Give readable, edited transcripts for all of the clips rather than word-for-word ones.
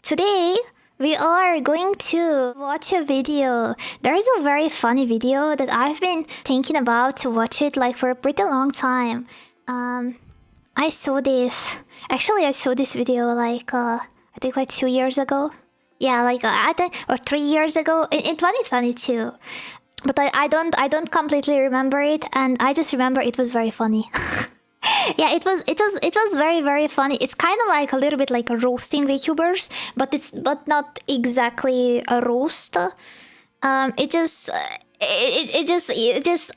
Today, we are going to watch a video. There is a very funny video that I've been thinking about to watch it like for a pretty long time. I saw this. Actually, I saw this video like I think like 2 years ago. Yeah, like I think or 3 years ago in 2022. But I don't completely remember it, and I just remember it was very funny. Yeah, it was very funny. It's kind of like a little bit like a roasting VTubers, but not exactly a roast. It just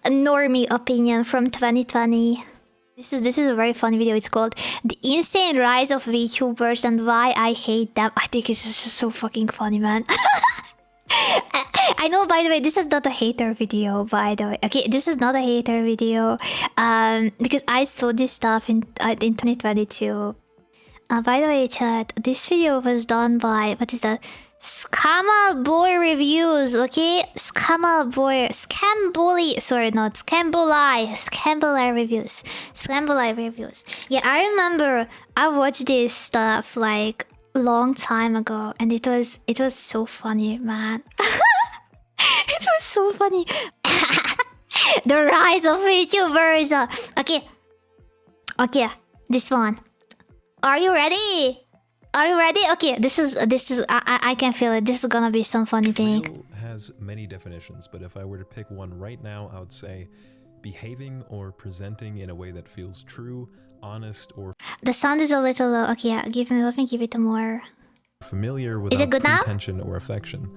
a normie opinion from 2020. This is a very funny video. It's called "The Insane Rise of VTubers and Why I Hate Them." I think it's just so fucking funny, man. I know, by the way, this is not a hater video, by the way. Okay, this is not a hater video. Because I saw this stuff in 2022. By the way, chat, this video was done by, what is that? Scammer Boy Reviews, okay? Scammer Boy, Scambully, sorry, not Scambully, Scambully Reviews. Scambully Reviews. Yeah, I remember I watched this stuff like long time ago, and it was so funny, man. It was so funny. The rise of VTubers. Okay, this one. Are you ready? Are you ready? Okay, this is I can feel it. This is gonna be some funny thing. Real has many definitions, but if I were to pick one right now, I would say behaving or presenting in a way that feels true, honest, or the sound is a little low. Okay, yeah, let me give it a more familiar without pretension or affection.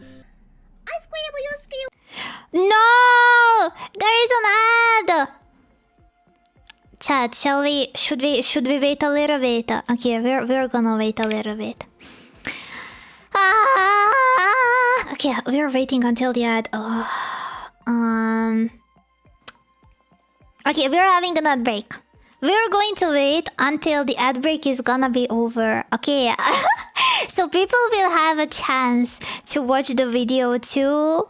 I scream, you scream. No! There is an ad! Chat, should we wait a little bit? Okay, we're gonna wait a little bit. Okay, we're waiting until the ad. Okay, we're having an ad break. We're going to wait until the ad break is gonna be over. Okay. So people will have a chance to watch the video too.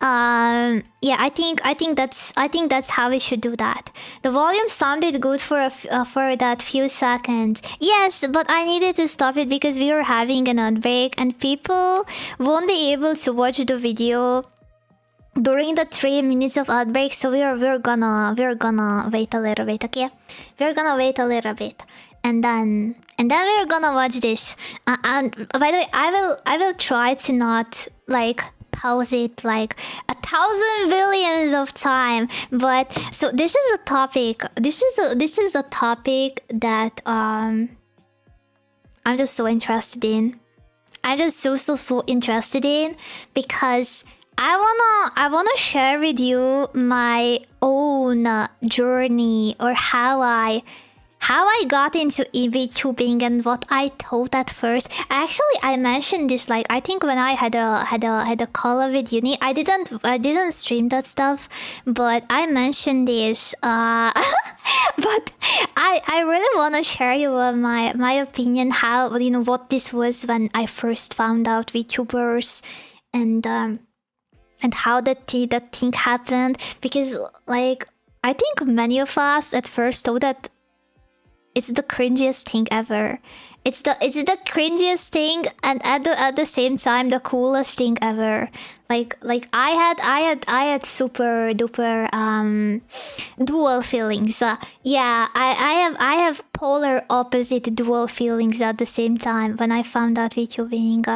Yeah, I think that's how we should do that. The volume sounded good for that few seconds. Yes, but I needed to stop it because we were having an ad break and people won't be able to watch the video during the 3 minutes of ad break. So we're gonna wait a little bit. Okay, we're gonna wait a little bit, and then we're gonna watch this. And by the way, I will try to not like pause it like 1,000 billions of time. But so this is a topic. This is a topic that I'm just so interested in. I'm just so interested in because I wanna share with you my own journey, or how I got into VTubing and what I thought at first. Actually, I mentioned this like I think when I had a call with uni. I didn't stream that stuff, but I mentioned this. But I really wanna share you my opinion, how, you know, what this was when I first found out VTubers, and how that thing happened. Because like I think many of us at first thought that it's the cringiest thing ever. It's the cringiest thing, and at the same time the coolest thing ever. Like I had super duper dual feelings. Yeah, I have polar opposite dual feelings at the same time when I found out VTubing.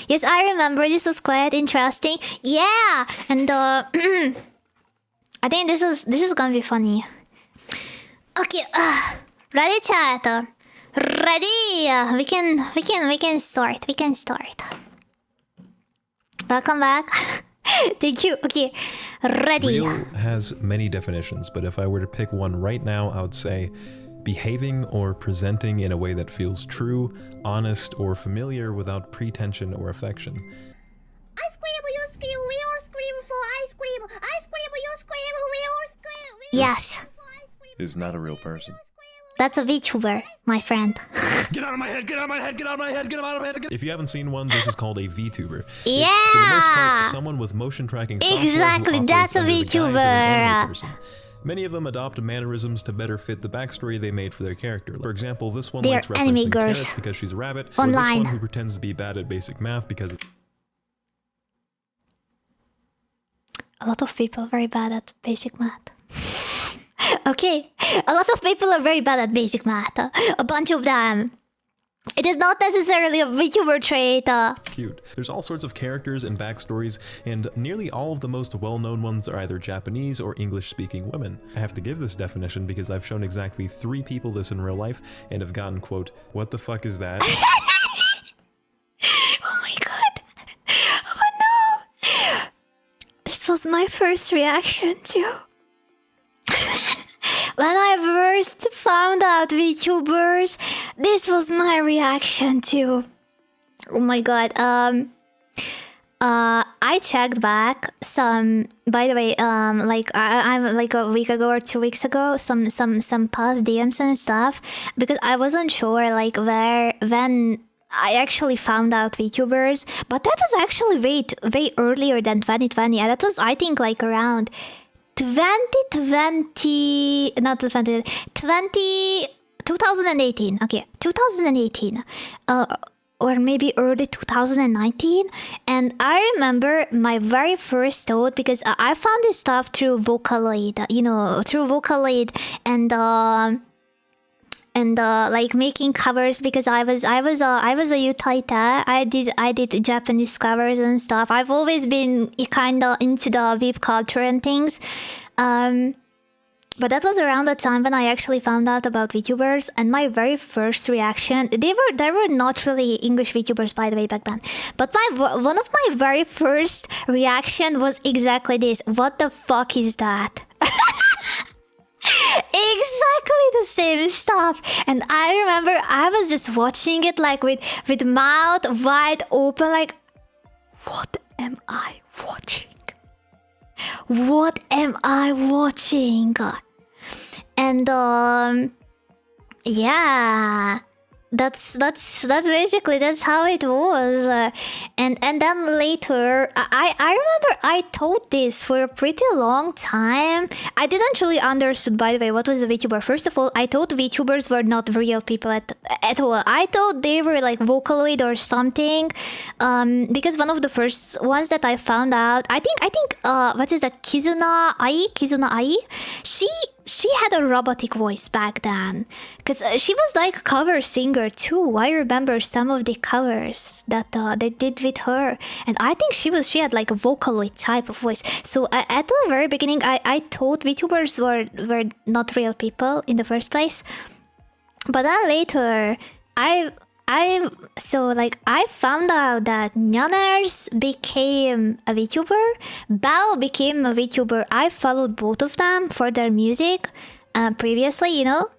Yes, I remember this was quite interesting. Yeah, and I think this is gonna be funny. Okay, ready, chat? Ready? We can start. We can start. Welcome back. Thank you. Okay, ready. Real has many definitions, but if I were to pick one right now, I would say behaving or presenting in a way that feels true, honest, or familiar without pretension or affection. I scream, you scream, we all scream for I scream, you scream, we all scream. Yes. Is not a real person. That's a VTuber, my friend. Get out of my head, get out of my head, get out of my head, get out of my head. If you haven't seen one, this is called a VTuber. Yeah! It's, for the most part, someone with motion tracking software. Exactly, that's a VTuber. Many of them adopt mannerisms to better fit the backstory they made for their character. For example, this one They're likes anime referencing girls. carrots because she's a rabbit, or this Online. one who pretends to be bad at basic math because A lot of people are very bad at basic math. Okay, a lot of people are very bad at basic math. A bunch of them. It is not necessarily a VTuber trait. it's cute. There's all sorts of characters and backstories, and nearly all of the most well-known ones are either Japanese or English-speaking women. I have to give this definition because I've shown exactly 3 people this in real life and have gotten, quote, "What the fuck is that?" Oh my god. Oh no. This was my first reaction too. When I first found out VTubers, this was my reaction too. Oh my god. I checked back some. By the way, like I'm like a week ago or 2 weeks ago, some past DMs and stuff, because I wasn't sure like when I actually found out VTubers, but that was actually way earlier than 2020, and that was I think like around 2020, not 2018. Okay, 2018. Or maybe early 2019. And I remember my very first thought, because I found this stuff through Vocaloid, you know, through Vocaloid, and like making covers, because I was a Utaita. I did Japanese covers and stuff. I've always been kinda into the Veep culture and things. But that was around the time when I actually found out about VTubers, and my very first reaction, they were not really English VTubers by the way back then, but one of my very first reaction was exactly this: what the fuck is that? Exactly the same stuff. And I remember I was just watching it like with mouth wide open, like, what am I watching? What am I watching? And yeah, that's basically that's how it was. And then later, I remember I thought this for a pretty long time. I didn't really understood, by the way, what was a VTuber. First of all, I thought VTubers were not real people at all. I thought they were like Vocaloid or something. Because one of the first ones that I found out, I think what is that, Kizuna Ai? She had a robotic voice back then, because she was like a cover singer too. I remember some of the covers that they did with her, and I think she had like a Vocaloid type of voice. So at the very beginning, I thought VTubers were not real people in the first place. But then later, I found out that Nyanners became a VTuber, Bao became a VTuber. I followed both of them for their music previously, you know,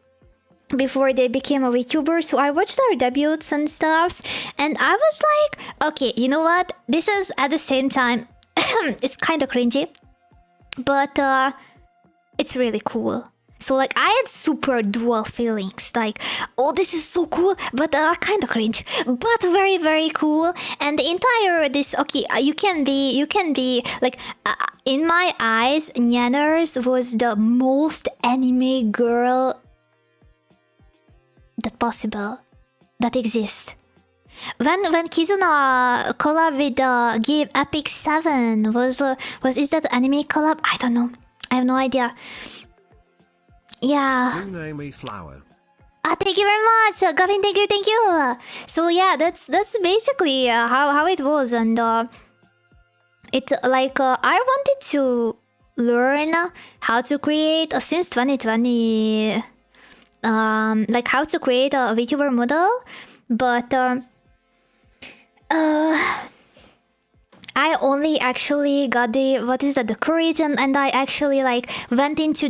before they became a VTuber. So I watched their debuts and stuff, and I was like, okay, you know what? This is at the same time, it's kind of cringy, but it's really cool. So like I had super dual feelings, like, oh, this is so cool, but kind of cringe, but very, very cool. And the entire you can be like, in my eyes, Nyanners was the most anime girl that exists. When Kizuna collab with the game Epic 7 was is that anime collab? I don't know. I have no idea. Yeah. BlueNamie flower. Thank you very much, Gavin. Thank you. So yeah, that's basically how it was, and it like I wanted to learn how to create since 2020, like how to create a VTuber model, but I only actually got the courage, and I actually like went into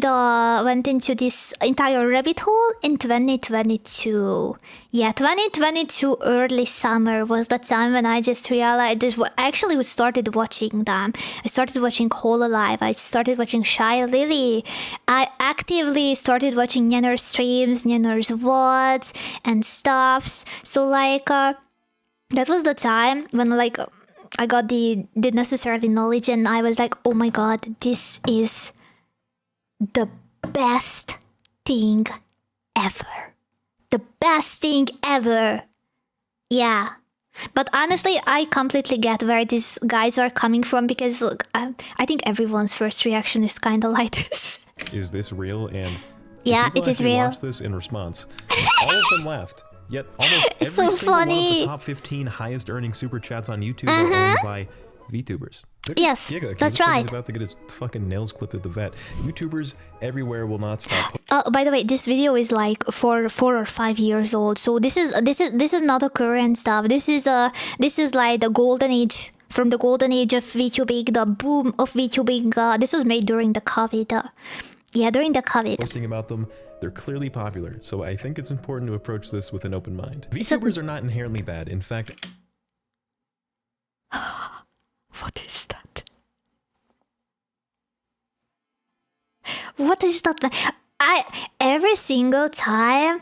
this entire rabbit hole in 2022. Yeah, 2022 early summer was the time when I just realized this. Actually, we started watching them. I started watching Hololive. I started watching Shy Lily. I actively started watching Nyanners streams, Nyanners VODs and stuffs. So like that was the time when like I got the necessary knowledge, and I was like, oh my god, this is the best thing ever. The best thing ever. Yeah. But honestly, I completely get where these guys are coming from because look, I think everyone's first reaction is kind of like this. Is this real? And yeah, people it is actually real. watched this in response. All of them laughed. Yet almost It's every so single one of funny. the top 15 highest earning super chats on YouTube are owned by VTubers. Look at Yes, Giga, that's this right. He's about to get his fucking nails clipped at the vet. YouTubers everywhere will not stop. By the way, this video is like 4 or 5 years old, so this is not a current stuff. This is like the golden age, from the golden age of VTubing, the boom of VTubing. This was made during the COVID. Yeah, during the COVID. Posting about them, they're clearly popular, so I think it's important to approach this with an open mind. VTubers are not inherently bad. In fact, What is that? What is that? Every single time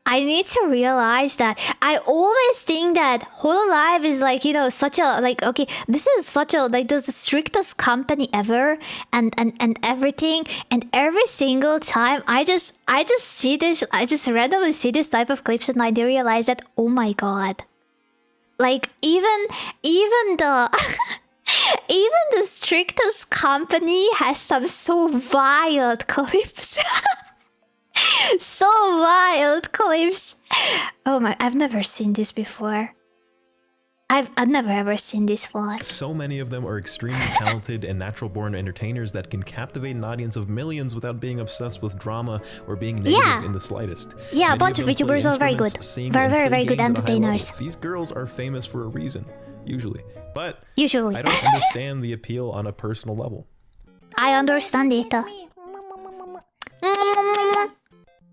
I need to realize that I always think that Hololive is like, such a okay, this is such a the strictest company ever and everything, and every single time I just see this, I just randomly see this type of clips and I do realize that, oh my god. Like even the even the strictest company has some so wild clips. So wild clips. Oh my, I've never seen this before. I've never ever seen this one. so many of them are extremely talented and natural-born entertainers that can captivate an audience of millions without being obsessed with drama or being negative in the slightest. Yeah, Many a bunch of them play VTubers are very instruments, good. sing, Very, and very, play very good games at a high level. entertainers. These girls are famous for a reason, usually. But Usually. I don't understand the appeal on a personal level. I understand it. Me.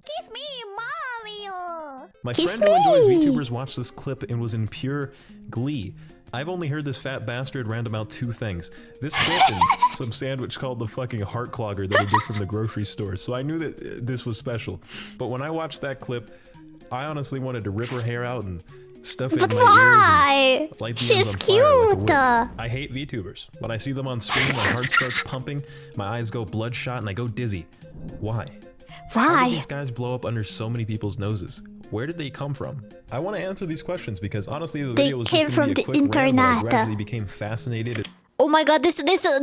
Kiss me, Mario. My Kiss friend who enjoys me! VTubers watched this clip and was in pure glee. I've only heard this fat bastard rant about 2 things. This clip and some sandwich called the fucking heart clogger that he gets from the grocery store. So I knew that this was special. But when I watched that clip, I honestly wanted to rip her hair out and stuff it But in my ears why? and light the She's ends on fire like a cute. wick. I hate VTubers. When I see them on screen, my heart starts pumping, my eyes go bloodshot, and I go dizzy. Why? How did Why? these guys blow up under so many people's noses? Where did they come from? I want to answer these questions because honestly the They video was came just going to from be a the quick rant, but I internet. gradually became fascinated. Oh my god, this is the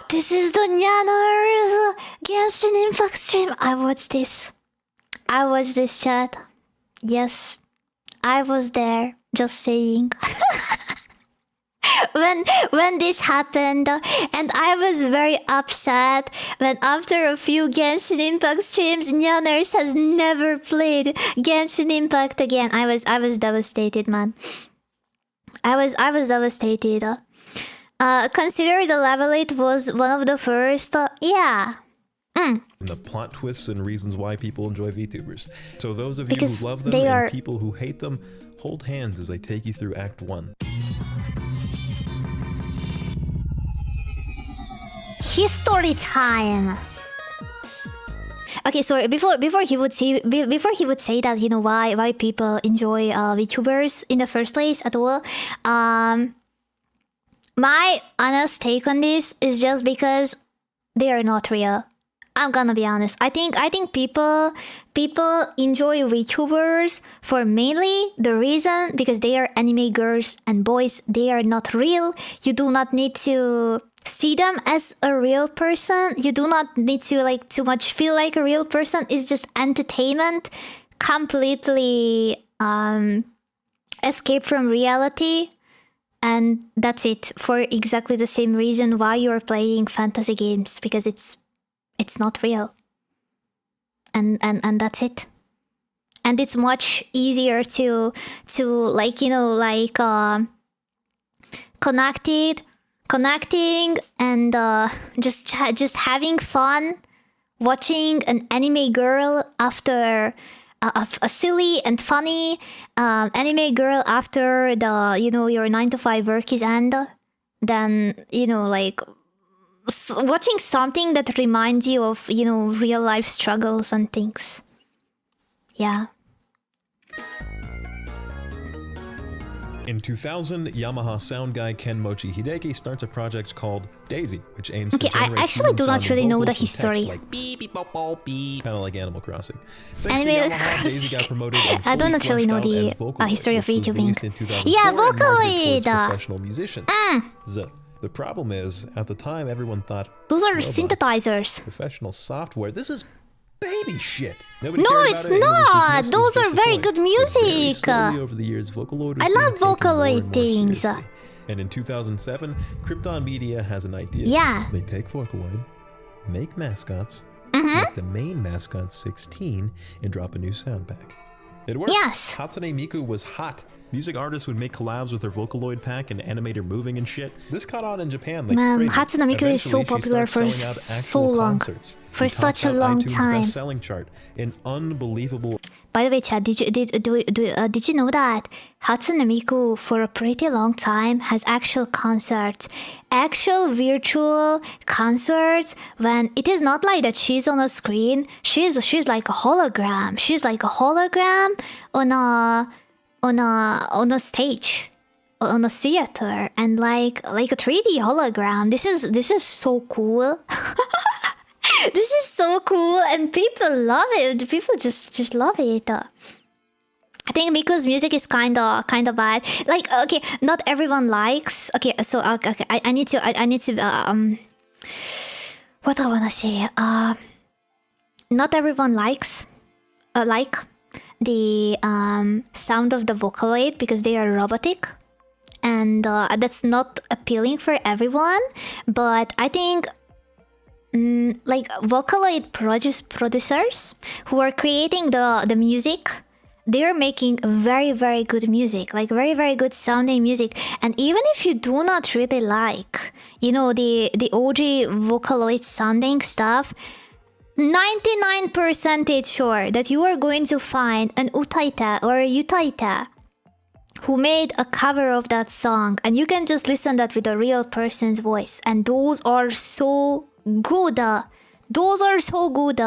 this is the Nyanors Genshin Impact stream. I watched this chat. Yes, I was there. Just saying. when this happened, and I was very upset when after a few Genshin Impact streams, Nyanors has never played Genshin Impact again. I was devastated, man. I was devastated. Consider the level 8 was one of the first. Yeah. And the plot twists and reasons why people enjoy VTubers. So those of you Because who love them they and are- people who hate them, hold hands as I take you through Act 1. History time. Okay, so before he would say that, why people enjoy VTubers in the first place at all, my honest take on this is just because they are not real. I'm gonna be honest. I think people enjoy VTubers for mainly the reason because they are anime girls and boys. They are not real. You do not need to see them as a real person. You do not need to too much feel like a real person. It's just entertainment, completely escape from reality, and that's it. For exactly the same reason why you're playing fantasy games, because it's not real, and that's it. And it's much easier to connecting and just having fun watching an anime girl after a silly and funny anime girl after the your 9 to 5 work is end, than watching something that reminds you of real life struggles and things. Yeah. In 2000, Yamaha sound guy Ken Mochi Hideki starts a project called Daisy, which aims Okay, to I generate actually do not really know the vocals from text history. like beep, beep, bop, bop, beep, kind of like Animal Crossing. Thanks Animal to Yamaha, Daisy got promoted and I don't fully actually know fleshed out the as Vocaloid, history of which was VTubing. released in 2004 Yeah, and marketed towards Vocaloid. professional musicians. The problem is, at the time, everyone thought Those are robots, synthesizers. professional software. This is baby shit. Nobody No, cared it's about it, and it was not. dismissed as Those just are a very toy. good But very music. slowly over the years, Vocaloid I was love being taken more Vocaloid and more things. seriously. And in 2007, Krypton Media has an idea. Yeah. They take Vocaloid, make mascots, Mm-hmm. make the main mascot 16, and drop a new sound pack. It worked. Yes. Hatsune Miku was hot. Music artists would make collabs with her Vocaloid pack and animate her moving and shit. This caught on in Japan like Man, crazy. Hatsune Miku is so Eventually, she popular starts for selling out so actual long. concerts. For She such tops a out long iTunes time. best-selling chart. An unbelievable. By the way, Chad, did you know that Hatsune Miku for a pretty long time has actual concerts, actual virtual concerts when it is not like that she's on a screen. She's like a hologram. She's like a hologram on a stage, on a theater, and like a 3D hologram. This is so cool. This is so cool, and people love it. People just love it. I think Miku's music is kind of bad. Like, okay, not everyone likes. Okay, so okay, I need to what I wanna say. Not everyone likes like the sound of the Vocaloid because they are robotic, and that's not appealing for everyone. But I think. Like Vocaloid producers who are creating the music, they're making very good music, like very good sounding music. And even if you do not really like, you know, the OG Vocaloid sounding stuff, 99% sure that you are going to find an Utaita or a Yutaita who made a cover of that song, and you can just listen that with a real person's voice, and those are so good. Those are so good.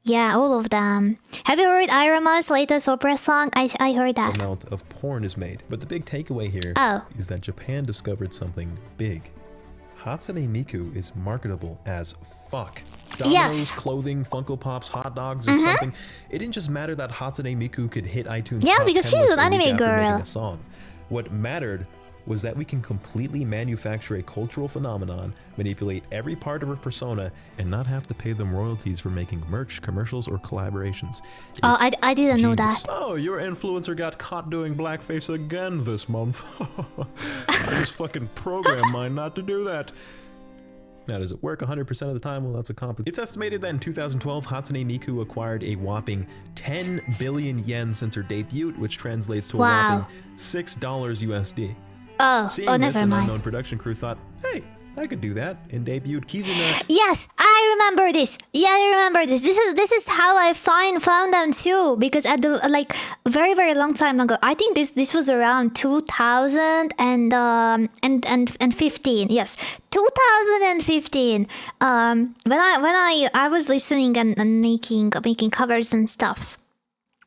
Yeah, all of them. Have you heard Irama's latest opera song? I heard that. Amount of porn is made. But the big takeaway here is that Japan discovered something big. Hatsune Miku is marketable as fuck. Dominoes, clothing, Funko Pops, hot dogs, or something. It didn't just matter that Hatsune Miku could hit iTunes. Yeah, top because 10 she's lists an a week anime after making girl. a song. What mattered was that we can completely manufacture a cultural phenomenon, manipulate every part of her persona, and not have to pay them royalties for making merch, commercials, or collaborations. Oh, I didn't know that. Oh, your influencer got caught doing blackface again this month. I just fucking programmed mine not to do that. Now, does it work 100% of the time? Well, that's a complicated. It's estimated that in 2012, Hatsune Miku acquired a whopping 10 billion yen since her debut, which translates to a whopping $6 USD. Seeing this, never an mind. unknown production crew thought, hey, I could do that, and debuted Kizuna. Yes, I remember this. Yeah, I remember this. This is how I found them too. Because at the like very long time ago, I think this was around 2015. Yes, 2015. When I was listening and making covers and stuff.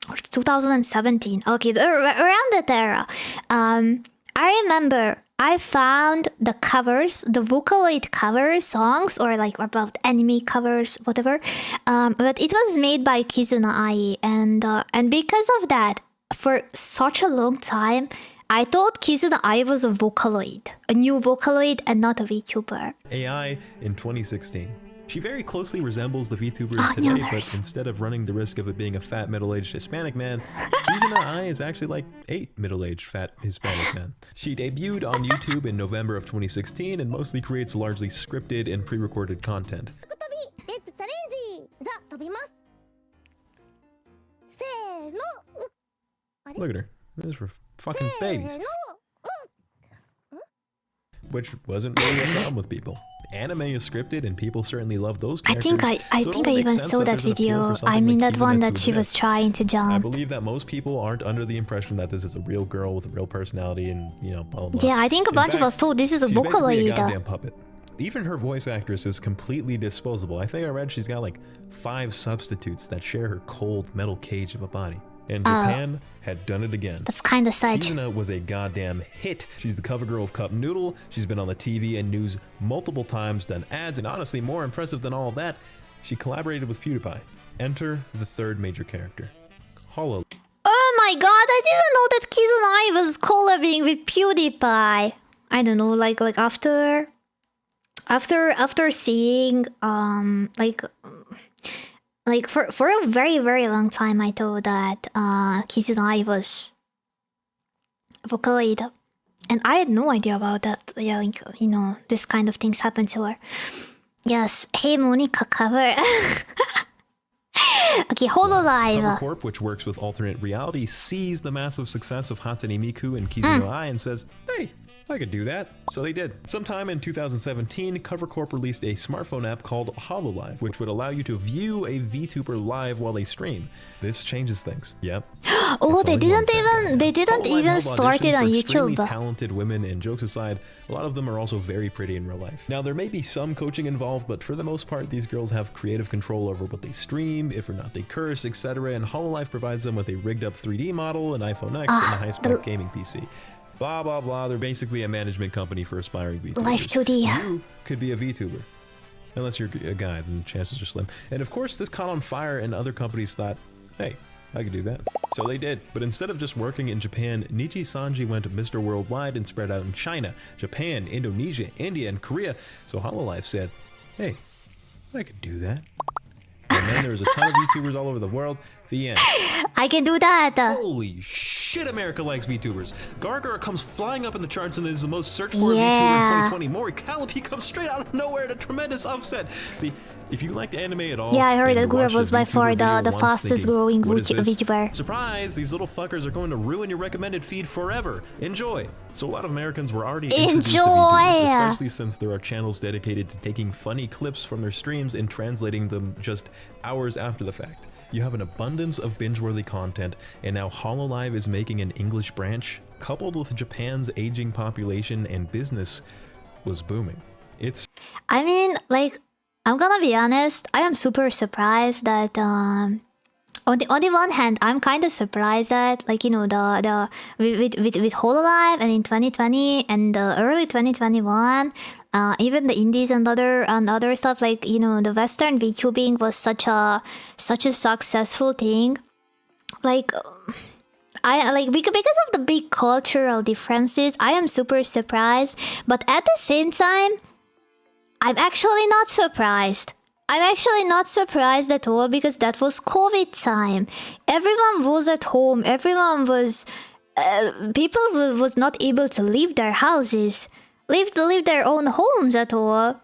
Or 2017. Okay, around that era. I remember I found the covers, the Vocaloid cover songs, or like about anime covers, whatever. But it was made by Kizuna Ai, and because of that, for such a long time, I thought Kizuna Ai was a Vocaloid, a new Vocaloid, and not a VTuber. AI in 2016. She very closely resembles the VTubers today, but instead of running the risk of it being a fat middle-aged Hispanic man, Kizuna Ai is actually like a middle-aged fat Hispanic man. She debuted on YouTube in November of 2016 and mostly creates largely scripted and pre-recorded content. Look at her. Those are fucking babies. Which wasn't really a problem with people. Anime is scripted and people certainly love those characters. I think I even saw that video. I mean that one that she was trying to jump. I believe that most people aren't under the impression that this is a real girl with a real personality and, you know, blah, blah, blah. Yeah, I think a bunch of us thought this is a she's basically a Vocaloid. goddamn puppet. Even her voice actress is completely disposable. I think I read she's got like 5 substitutes that share her cold metal cage of a body. And Japan had done it again. That's kind of sad. Kizuna was a goddamn hit. She's the cover girl of Cup Noodle. She's been on the TV and news multiple times, done ads, and honestly, more impressive than all of that, she collaborated with PewDiePie. Enter the third major character, Hololive. Oh my god, I didn't know that Kizuna was collabing with PewDiePie. I don't know, like after seeing like for a very very long time I thought that Kizuna was Vocaloid, and I had no idea about that. Yeah, like, you know, this kind of things happen to her. Yes, hey Monica cover. Okay, Hololive. Cover Corp, which works with alternate reality, sees the massive success of Hatsune Miku and Kizuna Ai and says, hey, I could do that. So they did. Sometime in 2017, Cover Corp released a smartphone app called Hololive, which would allow you to view a VTuber live while they stream. This changes things. Yep. Oh, they didn't even start it on YouTube. Talented women, and jokes aside, a lot of them are also very pretty in real life. Now, there may be some coaching involved, but for the most part, these girls have creative control over what they stream, if or not they curse, etc. And Hololive provides them with a rigged up 3D model, an iPhone X, and a high-spec gaming PC. Blah, blah, blah. They're basically a management company for aspiring VTubers. Life 2D. You could be a VTuber. Unless you're a guy, then the chances are slim. And of course, this caught on fire and other companies thought, hey, I could do that. So they did. But instead of just working in Japan, Niji Sanji went Mr. Worldwide and spread out in China, Japan, Indonesia, India, and Korea. So Hololive said, hey, I could do that. And then there was a ton of VTubers all over the world. The end. I can do that. Holy shit, America likes VTubers. Gargara comes flying up in the charts and is the most searched for VTuber in 2020. Mori Callipy comes straight out of nowhere at a tremendous upset. See, if you liked anime at all, yeah, I heard that Gura was by VTuber far the video fastest thinking, growing "What is this?" VTuber. Surprise, these little fuckers are going to ruin your recommended feed forever. Enjoy. So a lot of Americans were already introduced to VTubers, especially since there are channels dedicated to taking funny clips from their streams and translating them just hours after the fact. You have an abundance of binge-worthy content, and now Hololive is making an English branch, coupled with Japan's aging population and business was booming. I mean, like, I'm gonna be honest, I am super surprised that on the one hand, I'm kind of surprised that, like, you know, with Hololive and in 2020 and early 2021, even the indies and other stuff, like, you know, the Western VTubing was such a successful thing. Like, because of the big cultural differences, I am super surprised. But at the same time, I'm actually not surprised. I'm actually not surprised at all, because that was COVID time. Everyone was at home. Everyone was... people was not able to leave their houses. Leave their own homes at all.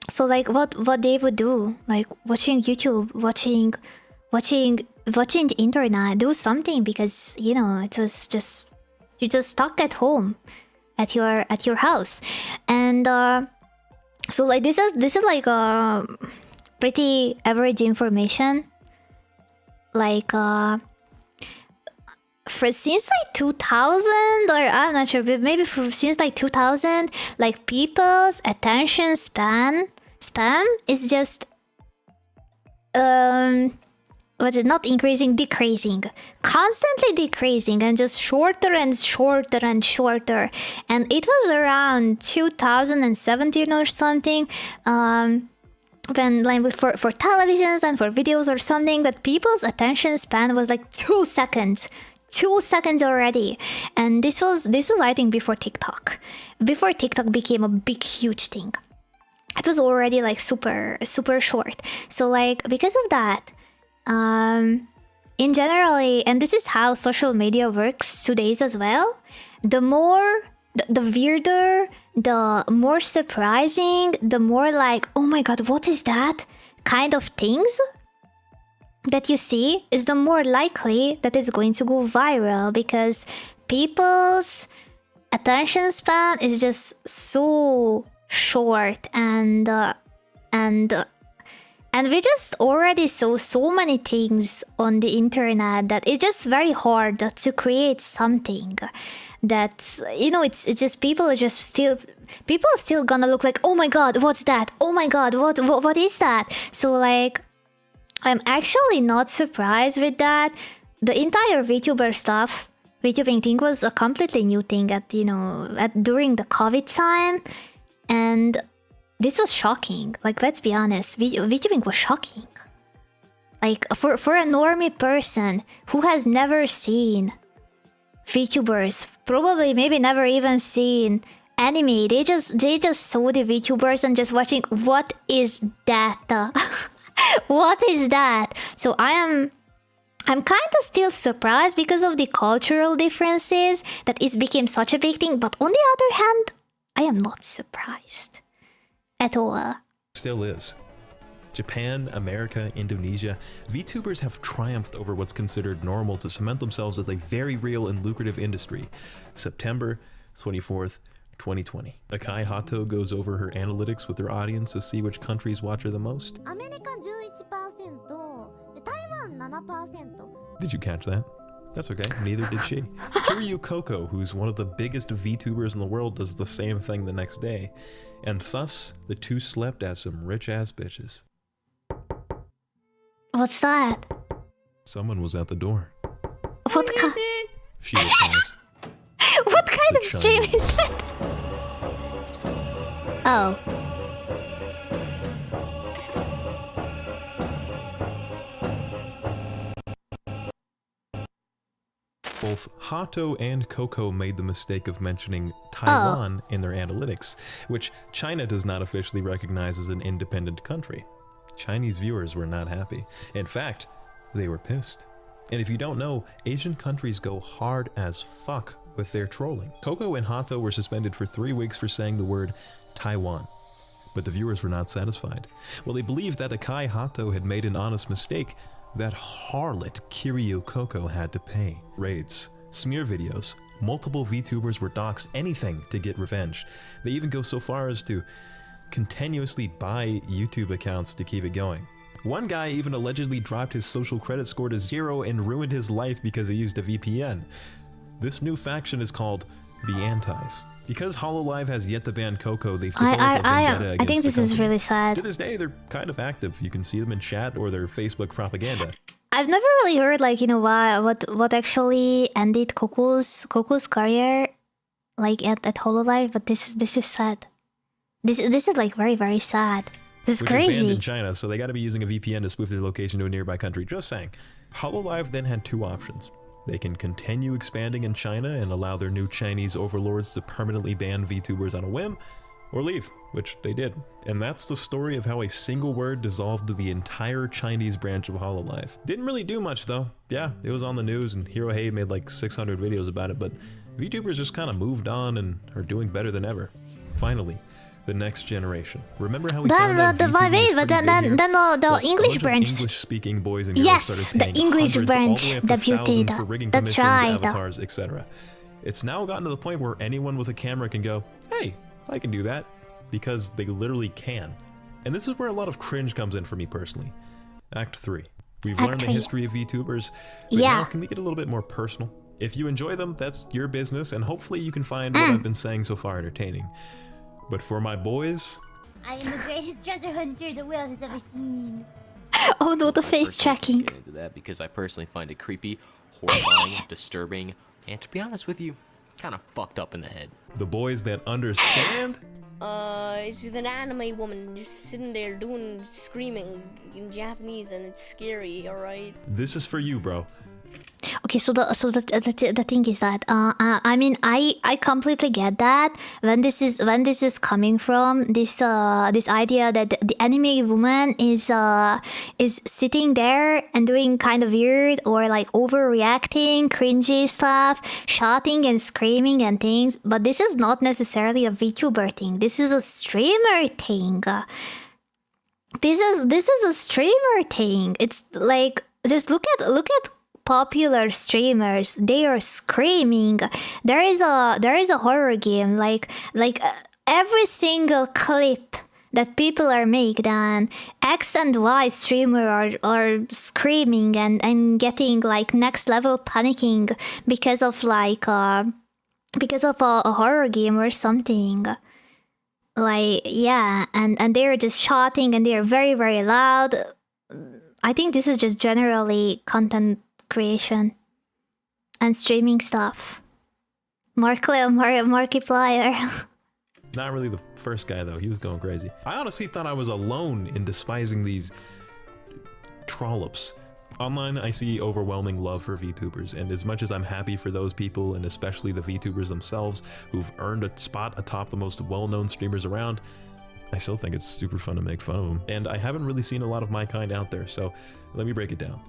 So, like, what they would do? Like, watching YouTube, watching the internet, do something, because, you know, it was just... You're just stuck at home. At your house. And, so, like, this is like pretty average information. Like, since like 2000, or I'm not sure, but maybe since like 2000, like, people's attention span is just what is not increasing, decreasing, constantly decreasing, and just shorter and shorter and shorter. And it was around 2017 or something, when, like, for televisions and for videos or something, that people's attention span was like 2 seconds. 2 seconds already. And this was I think before TikTok became a big huge thing. It was already like super short. So, like, because of that, in generally, and this is how social media works today as well, the weirder, the more surprising, the more like, oh my god, what is that kind of things that you see, is the more likely that it's going to go viral, because people's attention span is just so short, and we just already saw so many things on the internet that it's just very hard to create something that, you know, it's just people are still gonna look like, oh my god, what's that? Oh my god, what is that? So, like, I'm actually not surprised with that. the entire VTuber stuff, VTubing thing was a completely new thing at during the COVID time, and this was shocking. Like, let's be honest, VTubing was shocking. Like, for a normie person who has never seen VTubers, probably maybe never even seen anime, they just saw the VTubers and just watching, what is that? What is that? So I'm kind of still surprised because of the cultural differences that it became such a big thing, but on the other hand, I am not surprised at all. Still is. Japan, America, Indonesia, VTubers have triumphed over what's considered normal to cement themselves as a very real and lucrative industry. September 24th, 2020. Akai Hato goes over her analytics with her audience to see which countries watch her the most. アメリカ11%、で台湾7%。Did you catch that? That's okay, neither did she. Kiryu Coco, who's one of the biggest VTubers in the world, does the same thing the next day. And thus, the two slept as some rich-ass bitches. What's that? Someone was at the door. What She replies. What kind The of stream Chinese. is that? Oh. Both Hato and Coco made the mistake of mentioning Taiwan in their analytics, which China does not officially recognize as an independent country. Chinese viewers were not happy. In fact, they were pissed. And if you don't know, Asian countries go hard as fuck with their trolling. Coco and Hato were suspended for 3 weeks for saying the word Taiwan. But the viewers were not satisfied. Well, they believed that Akai Hato had made an honest mistake. That harlot Kiryu Coco had to pay. Raids, smear videos, multiple VTubers were doxxed, anything to get revenge. They even go so far as to continuously buy YouTube accounts to keep it going. One guy even allegedly dropped his social credit score to 0 and ruined his life because he used a VPN. This new faction is called the Antis. Because Hololive has yet to ban Coco, they've developed a vendetta I think against this the is company. really sad. To this day, they're kind of active. You can see them in chat or their Facebook propaganda. I've never really heard what actually ended Coco's career like at Hololive, but this is sad. This is like very, very sad. This is Which is banned crazy. in China, so they got to be using a VPN to spoof their location to a nearby country. Just saying. Hololive then had two options. They can continue expanding in China and allow their new Chinese overlords to permanently ban VTubers on a whim, or leave, which they did. And that's the story of how a single word dissolved the entire Chinese branch of Hololive. Didn't really do much though. Yeah, it was on the news and Hirohei made like 600 videos about it, but VTubers just kind of moved on and are doing better than ever. Finally, the next generation. Remember how we found out then the English branch. English-speaking boys and girls Yes, started the paying English hundreds branch all the way up to debuted. thousands for rigging That's commissions, right. avatars, etc. It's now gotten to the point where anyone with a camera can go, hey, I can do that, because they literally can. And this is where a lot of cringe comes in for me personally. Act 3. We've Act learned the 3. history of VTubers, but Yeah. now can we get a little bit more personal? If you enjoy them, that's your business, and hopefully you can find what I've been saying so far entertaining. But for my boys, I am the greatest treasure hunter the world has ever seen. Oh no, the face Personally tracking. get into that because I personally find it creepy, horrifying, disturbing, and to be honest with you, kind of fucked up in the head. the boys that understand, She's an anime woman just sitting there screaming in Japanese, and it's scary. All right. this is for you, bro. Okay, so the thing is that I mean I completely get that when this is coming from this idea that the anime woman is sitting there and doing kind of weird or like overreacting, cringy stuff, shouting and screaming and things. But this is not necessarily a VTuber thing. This is a streamer thing. This is a streamer thing. It's like just look at popular streamers. They are screaming. There is a horror game like every single clip that people are making, and X and Y streamer are screaming and getting like next level panicking because of a horror game or something. Like, yeah, and they're just shouting and they're very, very loud. I think this is just generally content creation and streaming stuff. Markiplier. Not really the first guy though, he was going crazy. I honestly thought I was alone in despising these trollops. Online, I see overwhelming love for VTubers, and as much as I'm happy for those people, and especially the VTubers themselves, who've earned a spot atop the most well-known streamers around, I still think it's super fun to make fun of them. And I haven't really seen a lot of my kind out there, so let me break it down.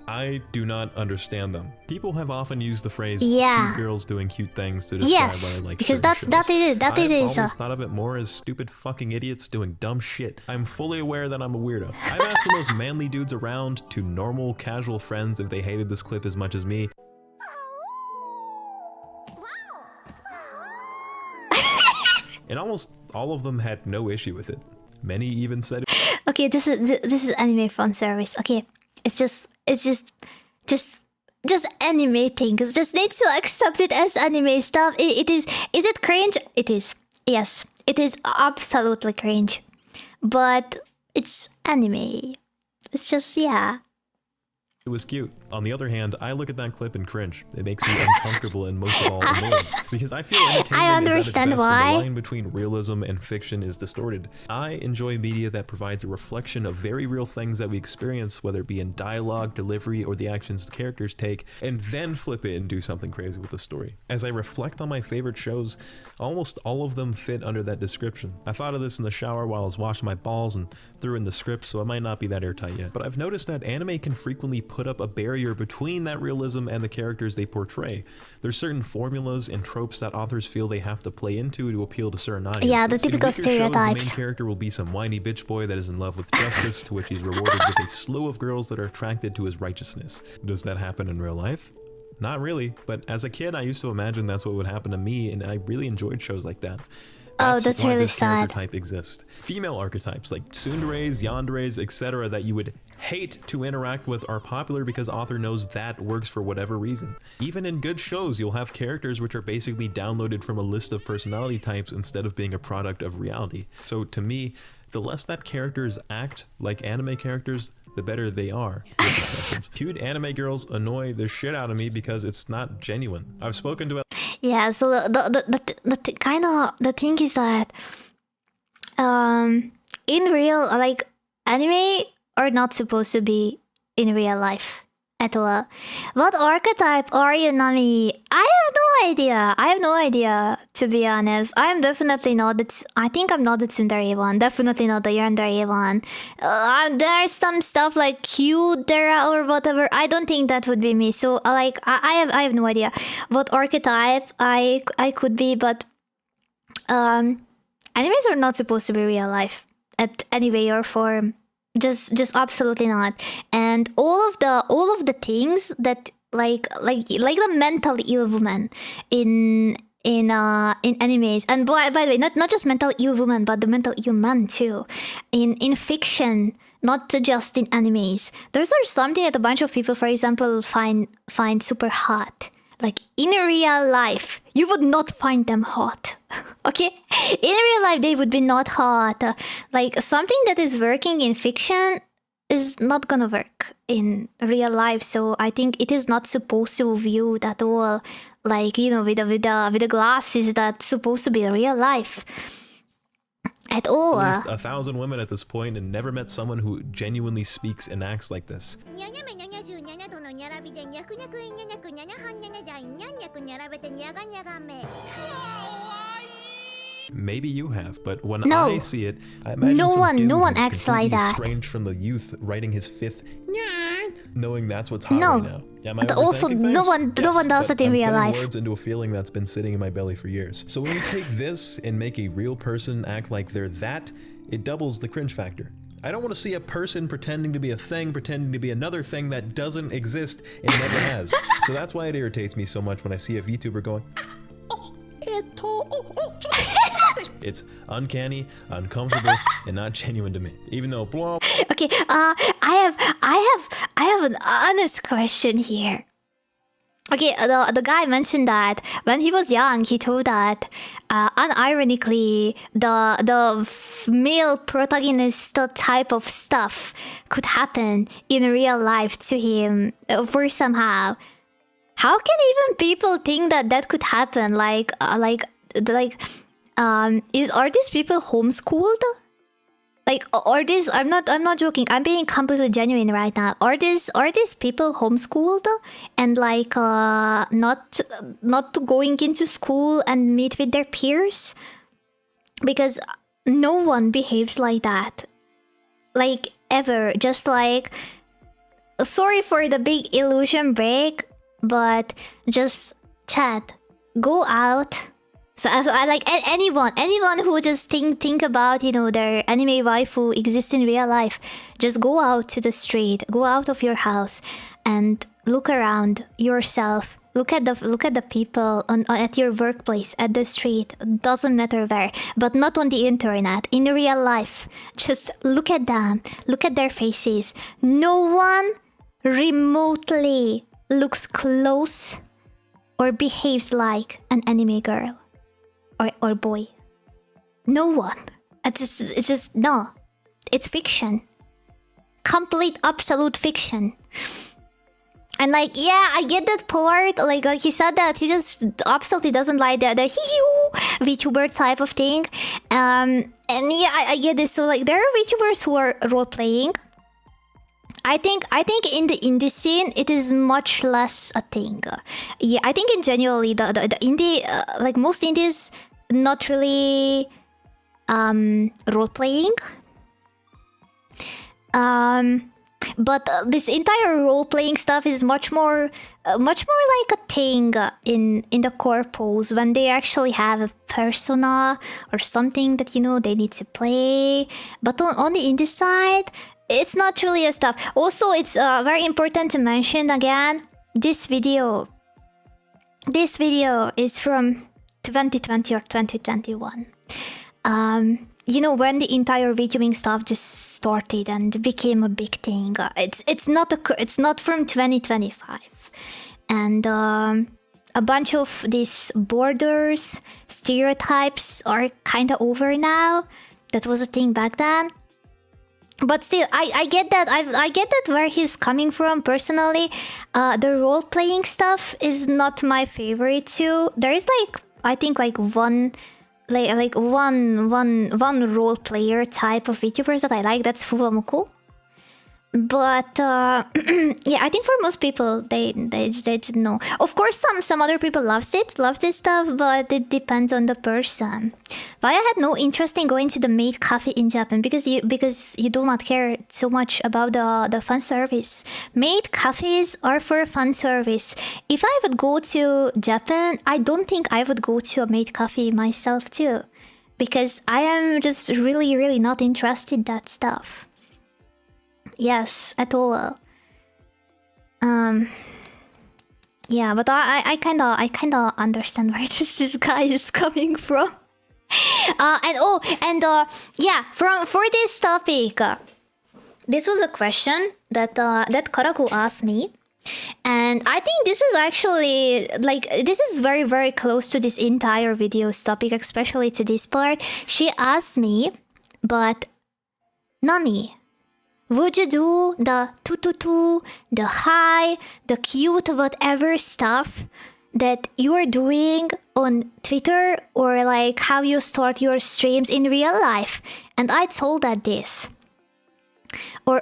I do not understand them. People have often used the phrase cute girls doing cute things to describe what I like. Because that is it. I've always thought of it more as stupid fucking idiots doing dumb shit. I'm fully aware that I'm a weirdo. I've asked the most manly dudes around to normal, casual friends if they hated this clip as much as me. And almost all of them had no issue with it. Many even said okay, this is anime fan service. Okay, it's just animating. Cause just need to accept it as anime stuff. Is it cringe? It is. Yes, it is absolutely cringe. But it's anime. It's just it was cute. On the other hand, I look at that clip and cringe. It makes me uncomfortable and most of all annoyed. Because I feel entertainment I understand is at its best why. when the line between realism and fiction is distorted. I enjoy media that provides a reflection of very real things that we experience, whether it be in dialogue, delivery, or the actions the characters take, and then flip it and do something crazy with the story. As I reflect on my favorite shows, almost all of them fit under that description. I thought of this in the shower while I was washing my balls and threw in the script, so it might not be that airtight yet. But I've noticed that anime can frequently put up a barrier between that realism and the characters they portray. There's certain formulas and tropes that authors feel they have to play into to appeal to certain audiences. Yeah, the typical in weaker shows, stereotypes. the main character will be some whiny bitch boy that is in love with justice, to which he's rewarded with a slew of girls that are attracted to his righteousness. Does that happen in real life? Not really, but as a kid I used to imagine that's what would happen to me, and I really enjoyed shows like that. That's why really this sad. character type exists. Female archetypes like tsunderes, yanderes, etc. that you would hate to interact with are popular because author knows that works for whatever reason. Even in good shows, you'll have characters which are basically downloaded from a list of personality types instead of being a product of reality. So to me, the less that characters act like anime characters, the better they are. Cute anime girls annoy the shit out of me because it's not genuine. I've spoken to Yeah, so the thing is that in real, like, anime are not supposed to be in real life at all. What archetype are you, Nami? I have no idea, to be honest. I'm definitely not I think I'm not the tsundere one. Definitely not the yandere one. There's some stuff like cute there or whatever. I don't think that would be me. So like I have no idea what archetype I could be, but animes are not supposed to be real life at any way or form. Just absolutely not. And all of the things that like the mental ill woman in animes, and by the way, not just mental ill woman, but the mental ill man too, in fiction, not just in animes. Those are something that a bunch of people, for example, find super hot. Like in real life, you would not find them hot. Okay? In real life, they would be not hot. Like something that is working in fiction is not gonna work in real life. So I think it is not supposed to view at all. Like, you know, with the glasses that's supposed to be real life. At all. least 1,000 women at this point and never met someone who genuinely speaks and acts like this. Maybe you have, but when I see it, I imagine no some one dude who's acts like completely that. estranged from the youth writing his fifth, knowing that's what's hot right now. Am I Also, overthinking no things? one does but it in I'm real putting life. words into a feeling that's been sitting in my belly for years. So when you take this and make a real person act like they're that, it doubles the cringe factor. I don't want to see a person pretending to be a thing, pretending to be another thing that doesn't exist and never has. So that's why it irritates me so much when I see a VTuber going, it's uncanny, uncomfortable, and not genuine to me. Even though blah. Okay, I have an honest question here. Okay, the guy mentioned that when he was young, he thought that unironically the male protagonist type of stuff could happen in real life to him for somehow. How can even people think that that could happen? Are these people homeschooled? Like, are these? I'm not joking. I'm being completely genuine right now. Are these people homeschooled and like not going into school and meet with their peers? Because no one behaves like that, like ever. Just like, sorry for the big illusion break, but just chat, go out. So I like anyone who just think about, you know, their anime waifu exists in real life. Just go out to the street, go out of your house, and look around yourself. Look at the people at your workplace, at the street. Doesn't matter where, but not on the internet. In real life, just look at them. Look at their faces. No one remotely looks close or behaves like an anime girl. Or boy. No one. It's just no. It's fiction. Complete absolute fiction. And like, yeah, I get that part. Like he said that he just absolutely doesn't like the VTuber type of thing. And yeah, I get this. So like there are VTubers who are role playing. I think in the indie scene it is much less a thing. Yeah, I think in generally the indie like most indies not really role playing. But this entire role playing stuff is much more like a thing in the corpos when they actually have a persona or something that, you know, they need to play. But on the indie side, it's not really a stuff. Also, it's very important to mention again, this video is from 2020 or 2021. You know, when the entire VTubing stuff just started and became a big thing. It's not from 2025. And a bunch of these borders, stereotypes are kind of over now. That was a thing back then. But still, I get that. I get that where he's coming from. Personally, the role playing stuff is not my favorite too. There is like, I think like one role player type of VTubers that I like. That's Fuwamoku. But yeah, I think for most people they should know. Of course, some other people loves this stuff, but it depends on the person. But I had no interest in going to the maid cafe in Japan because you do not care so much about the fan service. Maid cafes are for fan service. If I would go to Japan, I don't think I would go to a maid cafe myself too, because I am just really not interested in that stuff. Yes, at all. Yeah, but I kinda understand where this guy is coming from. Yeah, for this topic, this was a question that Karaku asked me, and I think this is actually like this is very close to this entire video's topic, especially to this part. She asked me, but Nami, would you do the tututu, the hi, the cute whatever stuff that you are doing on Twitter, or like how you start your streams in real life? And I told that this. Or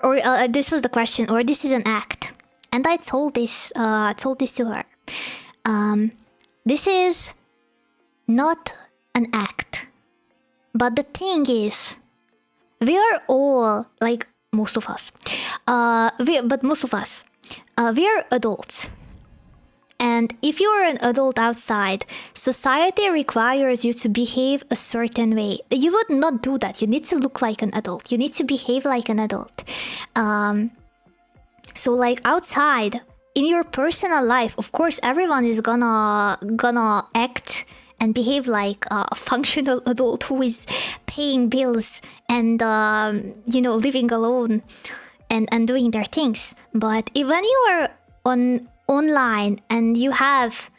this was the question, or this is an act. And I told this to her. This is not an act. But the thing is, we are all like, most of us, we are adults. And if you are an adult outside, society requires you to behave a certain way. You would not do that. You need to look like an adult. You need to behave like an adult. So like outside, in your personal life, of course, everyone is gonna act and behave like a functional adult who is paying bills and you know, living alone and doing their things. But when you are on online and you have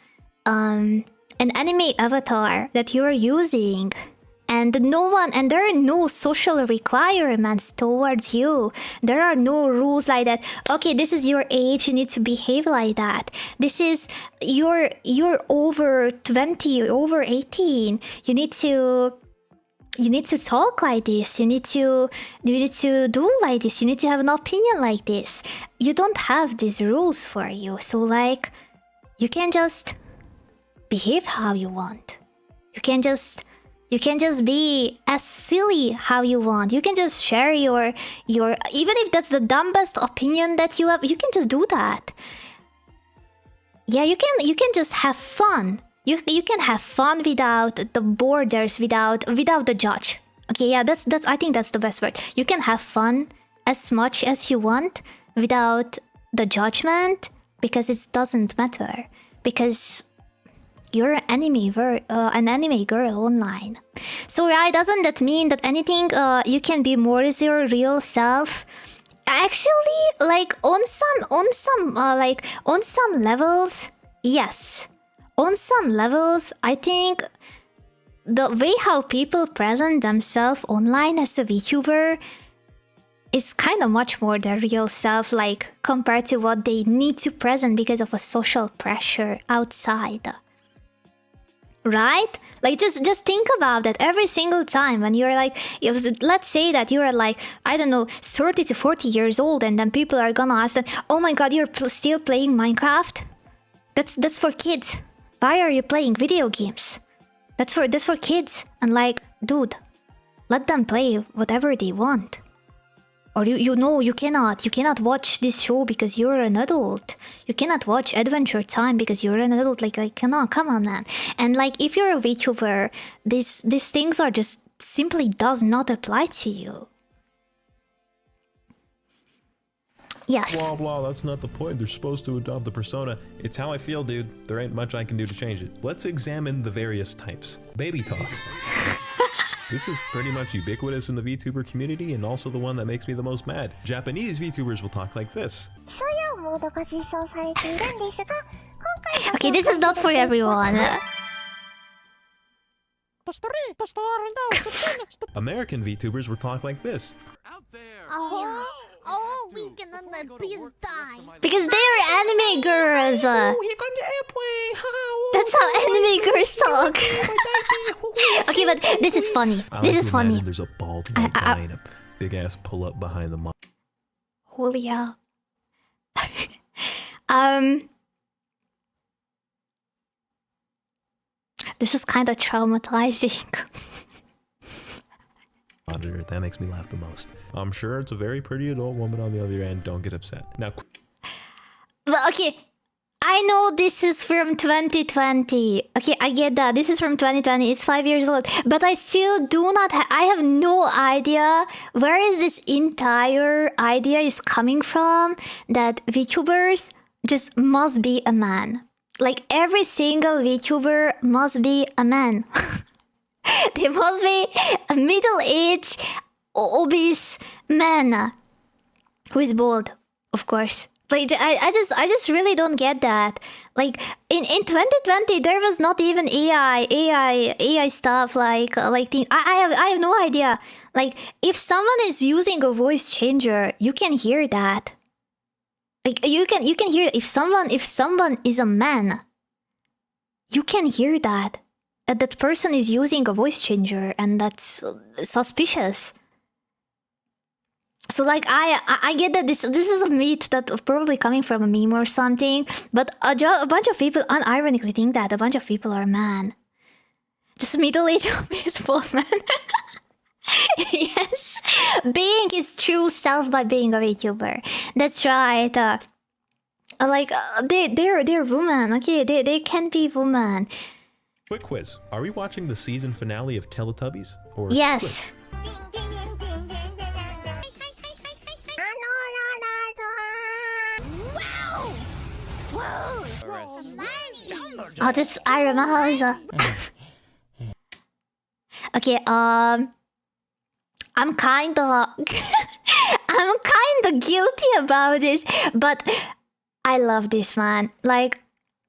an anime avatar that you are using, and there are no social requirements towards you. There are no rules like that. Okay, this is your age, you need to behave like that. This is you're over 20, over 18. You need to talk like this. You need to do like this. You need to have an opinion like this. You don't have these rules for you. So like, you can just behave how you want. You can just be as silly how you want. You can just share your even if that's the dumbest opinion that you have, you can just do that. Yeah, you can just have fun. You can have fun without the borders, without the judge. Okay, yeah, that's I think that's the best word. You can have fun as much as you want without the judgment, because it doesn't matter. Because you're an anime girl online. So yeah, doesn't that mean that anything you can be more as your real self? Actually, like on some levels, yes. On some levels, I think the way how people present themselves online as a VTuber is kind of much more their real self, like compared to what they need to present because of a social pressure outside. Right? Like just think about that every single time when you're like, let's say that you are like, I don't know, 30 to 40 years old, and then people are gonna ask that, oh my god, you're still playing Minecraft? That's for kids. Why are you playing video games? That's for kids. And like, dude, let them play whatever they want. Or you cannot watch this show because you're an adult. You cannot watch Adventure Time because you're an adult. Like come on, man. And like, if you're a VTuber, these things are just simply does not apply to you. Yes. Blah blah, that's not the point. They're supposed to adopt the persona. It's how I feel, dude. There ain't much I can do to change it. Let's examine the various types. Baby talk. This is pretty much ubiquitous in the VTuber community, and also the one that makes me the most mad. Japanese VTubers will talk like this. Okay, this is not for everyone. American VTubers will talk like this. Oh, we can please die. Because they are anime girls. Here comes the airplane. That's how anime girls talk. Okay, but this is funny. This is funny. There's a bald white guy in a big ass pull up behind the mic. Holy hell. This is kind of traumatizing. That makes me laugh the most. I'm sure it's a very pretty adult woman on the other end. Don't get upset. Now, But okay, I know this is from 2020. Okay, I get that. This is from 2020. It's 5 years old. But I still do not I have no idea where is this entire idea is coming from that VTubers just must be a man. Like every single VTuber must be a man. They must be a middle-aged, obese man who is bald, of course. Like I just really don't get that. Like in 2020, there was not even AI stuff like I have no idea. Like if someone is using a voice changer, you can hear that. Like you can hear if someone is a man, you can hear that. That person is using a voice changer, and that's suspicious. So like I get that this is a myth that probably coming from a meme or something, but a bunch of people unironically think that a bunch of people are man. Just middle-aged baseball man. Yes, being his true self by being a VTuber. That's right. They're women. Okay, they can be women. quick quiz. Are we watching the season finale of Teletubbies? Or Yes. Oh, this I remember. Okay, I'm kinda guilty about this, but I love this, man. Like,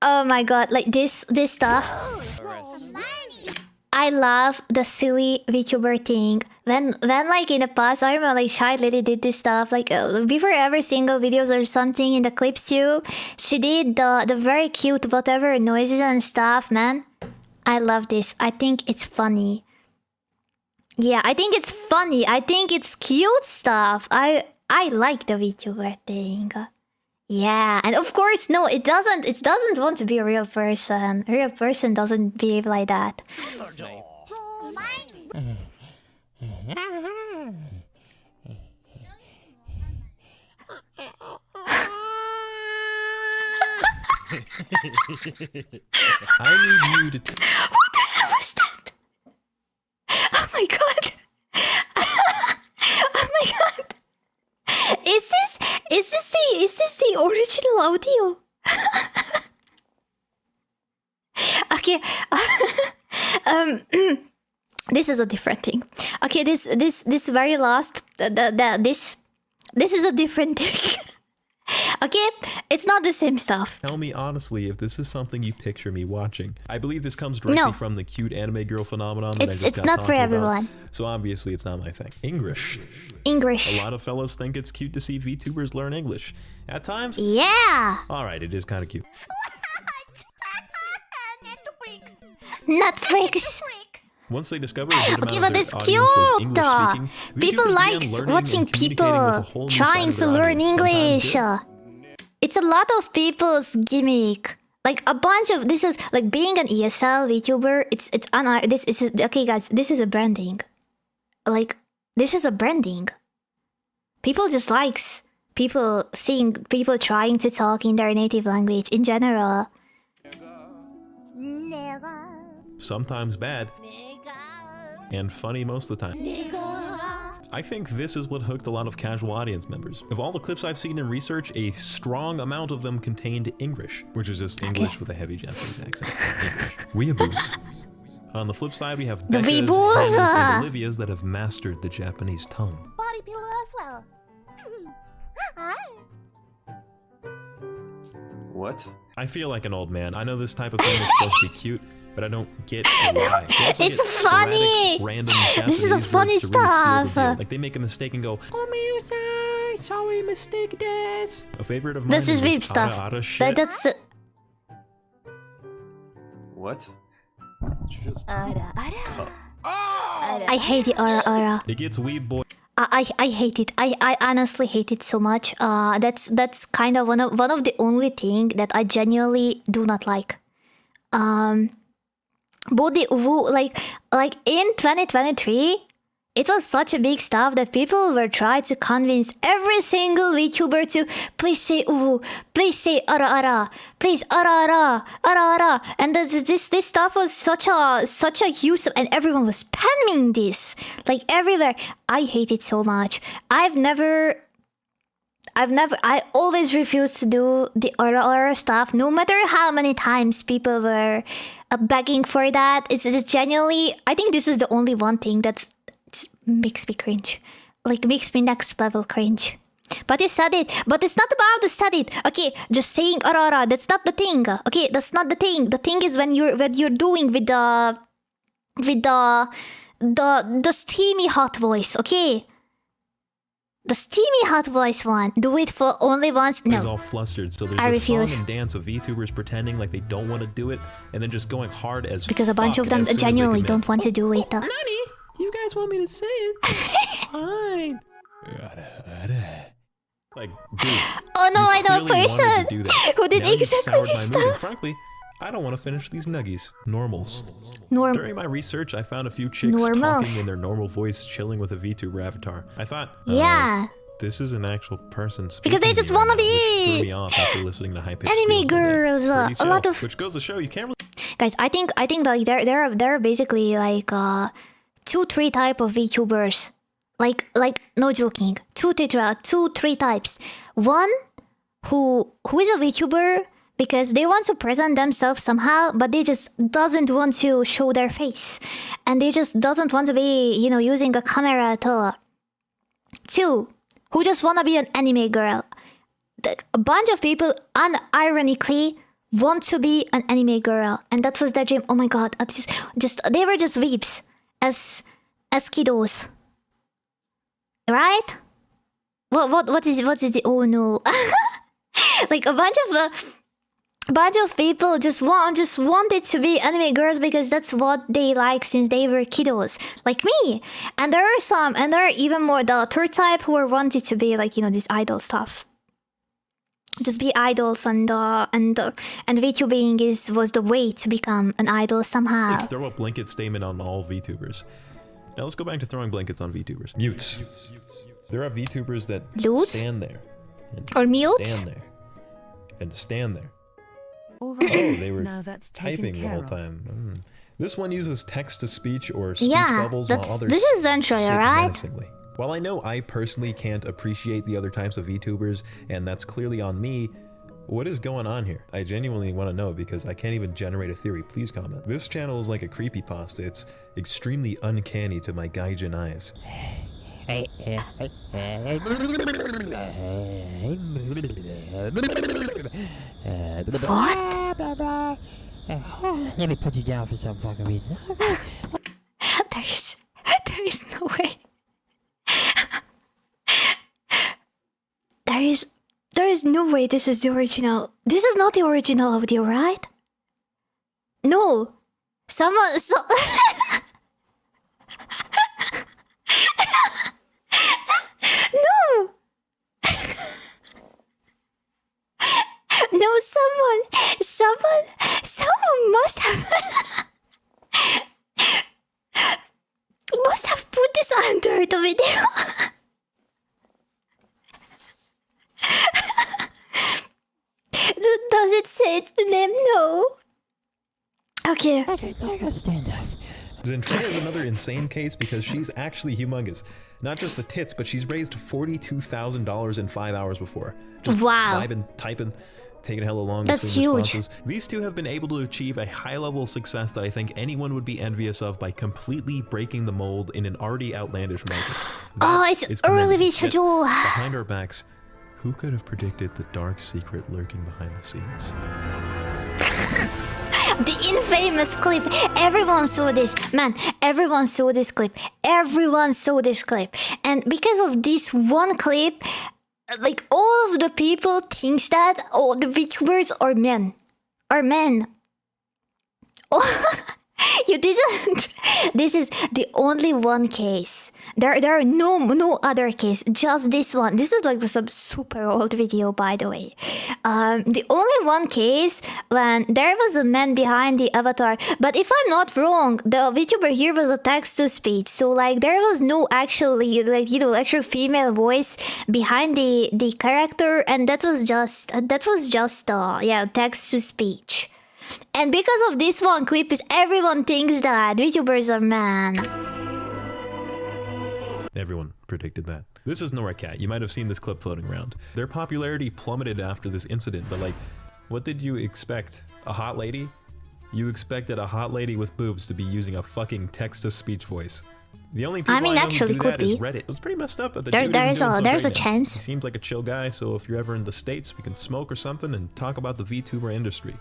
oh my god, like this stuff. I love the silly VTuber thing. When like in the past, I remember like Shy Lady did this stuff. Like before every single videos or something in the clips too, she did the very cute whatever noises and stuff. Man, I love this. I think it's funny. Yeah, I think it's funny. I think it's cute stuff. I like the VTuber thing. Yeah, and of course, no, it doesn't. It doesn't want to be a real person. A real person doesn't behave like that. I need you to. What the hell was that? Oh my god! Oh my god! Is this the original audio? Okay. This is a different thing. Okay, this very last this is a different thing. Okay, it's not the same stuff. Tell me honestly if this is something you picture me watching. I believe this comes directly from the cute anime girl phenomenon that I just It's got not for talking everyone. about. So obviously it's not my thing. English. English. A lot of fellas think it's cute to see VTubers learn English. At times, Yeah. alright, it is kind of cute. Netflix. Once they discovered a good Okay, amount but of it's their audience was cute. English-speaking, People VTubers began likes learning watching and communicating with a people whole new trying side to of their learn audience. Sometimes English. It's a lot of people's gimmick. Like a bunch of this is like being an ESL VTuber. It's this is okay, guys. This is a branding. Like this is a branding. People just likes people seeing people trying to talk in their native language in general. sometimes bad, and funny most of the time. I think this is what hooked a lot of casual audience members. Of all the clips I've seen in research, a strong amount of them contained English, which is just English with a heavy Japanese accent. Weeaboos. On the flip side, we have The Becca's, Weeaboos! Hannah's, and Olivia's that have mastered the Japanese tongue. Body pillow as well. Hi. What? I feel like an old man. I know this type of thing is supposed to be cute, but I don't get why. They also It's get funny! sporadic, random This is a Japanese funny words to really seal the stuff. deal. Like they make a mistake and go, "Omiusai, sorry, mistake this." A favorite of mine This is this Veep stuff. ara shit. That's What? I hate the ara. It gets weeb boy. I hate it. I honestly hate it so much. That's kind of one of the only thing that I genuinely do not like. Both the uwu, like in 2023, it was such a big stuff that people were trying to convince every single VTuber to please say uwu, please say ara, please ara, and this stuff was such a huge, and everyone was spamming this like everywhere. I hate it so much. I always refuse to do the ara stuff, no matter how many times people were begging for that. It's just genuinely, I think this is the only one thing that's makes me cringe. Like, makes me next level cringe. But you said it. But it's not about the said it. Okay, just saying ara, that's not the thing. Okay, that's not the thing. The thing is when you're doing with the steamy hot voice, okay? The steamy hot voice one. Do it for only once. Is No. all flustered, so there's I a refuse. song and dance of VTubers pretending like they don't want to do it, and then just going hard as Because a bunch fuck of them as soon as they genuinely commit. don't want to do it. Nani? You guys want me to say it? Fine. Like, dude. Oh no, you I know a clearly wanted person to do that. who did Now you've exactly soured this my mood, and stuff. frankly, I don't want to finish these nuggies. Normals. Norm. During my research, I found a few chicks Normals. talking in their normal voice, chilling with a VTuber avatar. I thought, Yeah. this is an actual person Because they speaking to just me right wanna now, which be threw me off after listening to high-pitched anime squeals all day. girls, Pretty a lot chill, of- which goes to show you can't really Guys, I think like there are basically like 2-3 type of VTubers. Like no joking. 2-3 types. One who is a VTuber because they want to present themselves somehow, but they just doesn't want to show their face. And they just doesn't want to be, using a camera at all. 2, who just wanna be an anime girl. a bunch of people unironically want to be an anime girl, and that was their dream. Oh my god, they were just weeps as kiddos, right? What is it? Oh no. Like a bunch of people just wanted to be anime girls because that's what they like since they were kiddos, like me. And there are even more the third type who are wanted to be like, you know, this idol stuff. Just be idols, and VTubing was the way to become an idol somehow. Like, throw a blanket statement on all VTubers. Now let's go back to throwing blankets on VTubers. Mutes. There are VTubers that stand there. Or mute? Stand there. And stand there. Oh, they were now that's typing the whole time. This one uses text-to-speech or speech Yeah, bubbles while others this is intro, sit right? menacingly. While I know I personally can't appreciate the other types of VTubers, and that's clearly on me, what is going on here? I genuinely want to know because I can't even generate a theory. Please comment. This channel is like a creepypasta. It's extremely uncanny to my gaijin eyes. What? Let me put you down for some fucking reason. There is no way. There is no way this is the original. This is not the original audio, right? No. No. No, someone must have put this under the video. Does it say its name? No. Okay. Okay, I gotta stand up. Zentrina is another insane case because she's actually humongous. Not just the tits, but she's raised $42,000 in 5 hours before. Just wow. Vibing, typing, taking hella long. That's huge. Responses. These two have been able to achieve a high level of success that I think anyone would be envious of by completely breaking the mold in an already outlandish market. It's early VTuber. Behind our backs, who could have predicted the dark secret lurking behind the scenes? The infamous clip. Everyone saw this. Man, everyone saw this clip. Everyone saw this clip. And because of this one clip, like all of the people thinks that the VTubers are men. Are men. Oh, you didn't. This is the only one case. There are no other case. Just this one. This is like some super old video, by the way. The only one case when there was a man behind the avatar. But if I'm not wrong, the VTuber here was a text-to-speech. So like there was no actually actual female voice behind the character, and that was just text-to-speech. And because of this one clip, everyone thinks that VTubers are men. Everyone predicted that. This is Nora Cat. You might have seen this clip floating around. Their popularity plummeted after this incident, but like, what did you expect? A hot lady? You expected a hot lady with boobs to be using a fucking text-to-speech voice. The only people I know actually who do could that is be. Reddit. It was pretty messed up, but There's a chance. He seems like a chill guy, so if you're ever in the States, we can smoke or something and talk about the VTuber industry.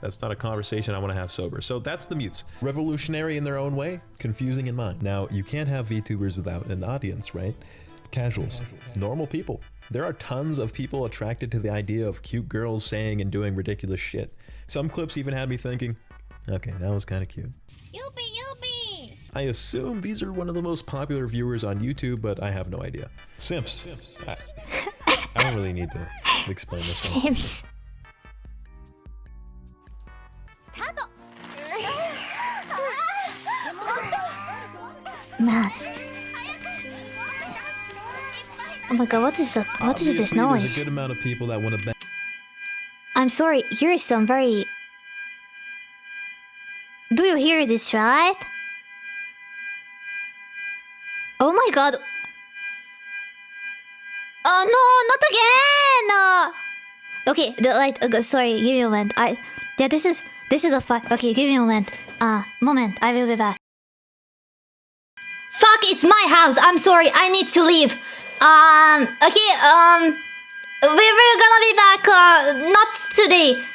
That's not a conversation I want to have sober. So that's the mutes. Revolutionary in their own way, confusing in mine. Now, you can't have VTubers without an audience, right? Casuals. Normal people. There are tons of people attracted to the idea of cute girls saying and doing ridiculous shit. Some clips even had me thinking, okay, that was kind of cute. Yuppie! I assume these are one of the most popular viewers on YouTube, but I have no idea. Simps. I don't really need to explain this one. Simps. Man. Oh my god, what is that? What is this Obviously, noise? There's a good amount of people that want to bang. I'm sorry, here is some very... Do you hear this, right? Oh my god. Oh no, not again! Okay, the light, sorry, give me a moment. Yeah, this is a fuck. Okay, give me a moment. Moment, I will be back. Fuck, it's my house. I'm sorry, I need to leave. We're gonna be back, not today.